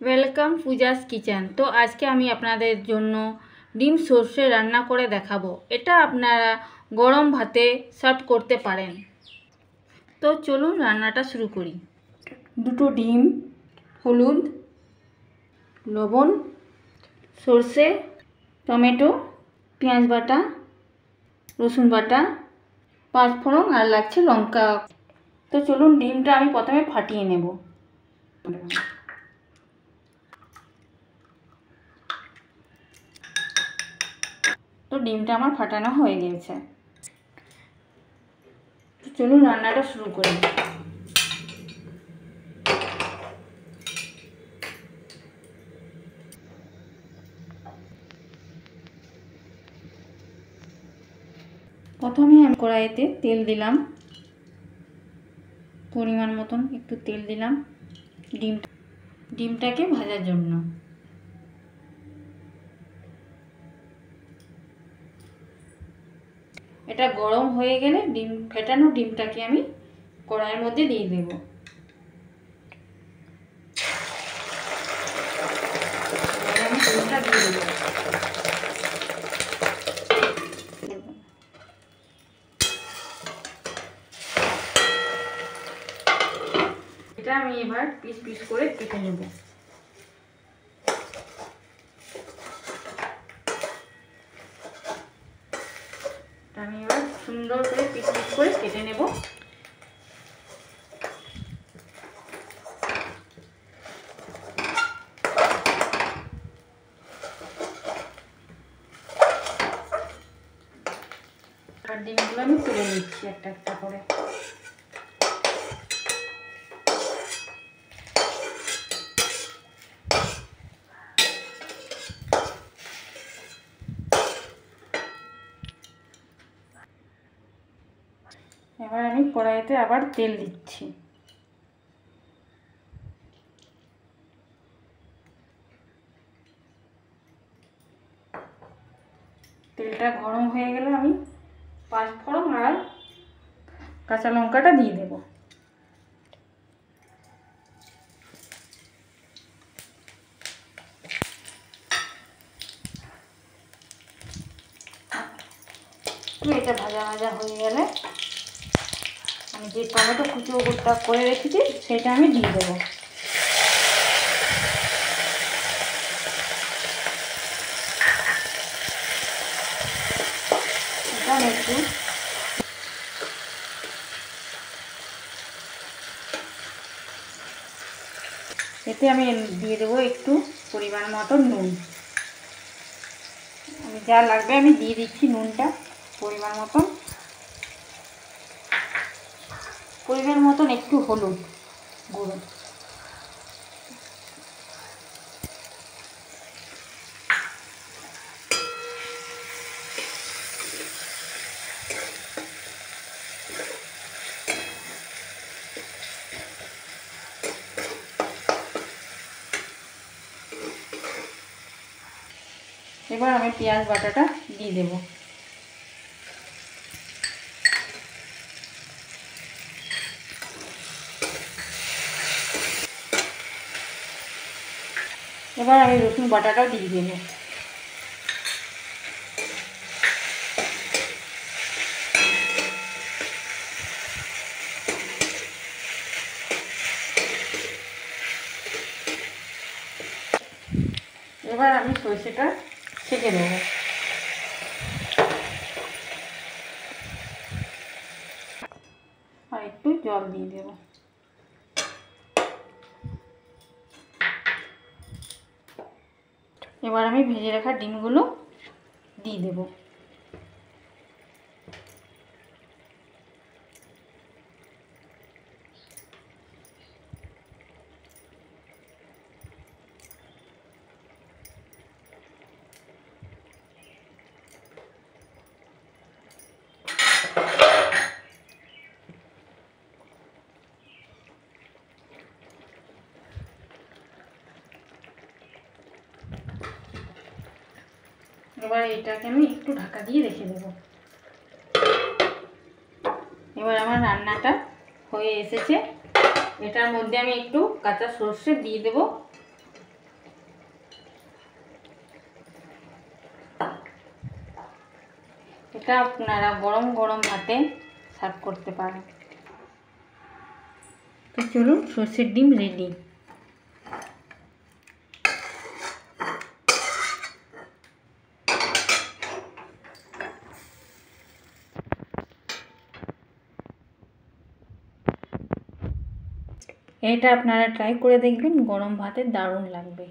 Welcome Puja's kitchen. তো আজকে আমি আপনাদের জন্য ডিম সর্ষে রান্না করে দেখাবো। এটা আপনারা গরম ভাতে সার্ভ করতে পারেন। তো চলুন রান্নাটা শুরু করি। দুটো ডিম, হলুদ, লবণ, সর্ষে, টমেটো, পেঁয়াজ বাটা, রসুন বাটা, পাঁচফোড়ন আর লাগছে লঙ্কা। তো চলুন ডিমটা আমি প্রথমে ফাটিয়ে নেব। তো ডিমটা আমার ফাটানো হয়ে গেছে। চলুন রান্নাটা শুরু করি। প্রথমে আমি কড়াইতে তেল দিলাম, পরিমাণ মতন একটু তেল দিলাম ডিমটাকে ভাজার জন্য। এটা গরম হয়ে গেলে ফেটানো ডিমটাকে আমি কড়াইয়ের মধ্যে দিয়ে দেব। আমি ডিমটা দিয়ে দেব। এটা আমি এবার পিস পিস করে কেটে নেব। আমি এবার সুন্দর করে পিস পিস করে কেটে নেব। আর ডিমগুলো আমি তুলে নিচ্ছি একটা একটা করে। এবার আমি কড়াইতে আবার তেল দিচ্ছি। তেলটা গরম হয়ে গেলে আমি পাঁচফোড়ন আর কাঁচা লঙ্কাটা দিয়ে দেব। এটা ভাজা ভাজা হয়ে গেলে আমি যে টমেটো কুচোটা করে রেখেছি সেটা আমি দিয়ে দেবো। এটা একটু এতে আমি দিয়ে দেবো একটু পরিমাণ মতো নুন। আমি যা লাগবে আমি দিয়ে দিচ্ছি নুনটা পরিমাণ মতন একটু হলুদ গুঁড়ো। এবার আমি পেঁয়াজ বাটাটা দিয়ে দেব। এবার আমি রসুন বাটাটাও দিয়ে দেব। এবার আমি সরষেটা ছেঁকে দেব। আর একটু জল দিয়ে দেব। এবার আমি ভেজে রাখা ডিমগুলো দিয়ে দেব। এবার এটাকে আমি একটু ঢাকা দিয়ে রেখে দেব। এবার আমার রান্নাটা হয়ে এসেছে। এটার মধ্যে আমি একটু কাঁচা সর্ষে দিয়ে দেব। এটা আপনারা গরম গরম ভাতে সার্ভ করতে পারেন। তো চলুন, সর্ষের ডিম রেডি। এটা আপনারা ট্রাই করে দেখবেন, গরম ভাতে দারুণ লাগবে।